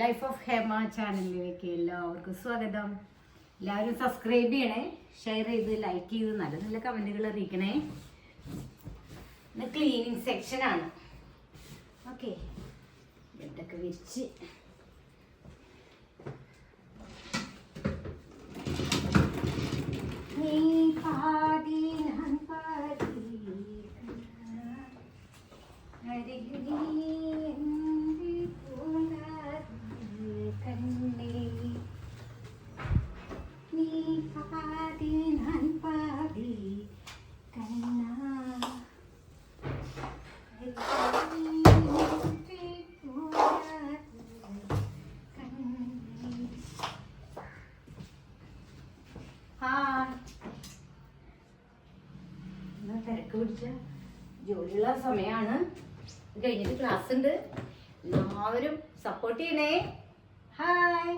Life of Hema ചാനലിലേക്ക് എല്ലാവർക്കും സ്വാഗതം. എല്ലാവരും സബ്സ്ക്രൈബ് ചെയ്യണേ, ഷെയർ ചെയ്ത് ലൈക്ക് ചെയ്ത് നല്ല നല്ല കമൻറ്റുകൾ അറിയിക്കണേ. ഇന്ന് ക്ലീനിങ് സെക്ഷനാണ്. ഓക്കെ, ബെഡൊക്കെ വിരിച്ച് നീ പാതി ഞാൻ പാതി തിരക്ക് പിടിച്ച ജോലിയുള്ള സമയമാണ്. കഴിഞ്ഞിട്ട് ക്ലാസ് ഉണ്ട്. എല്ലാവരും സപ്പോർട്ട് ചെയ്യണേ. ഹായ്.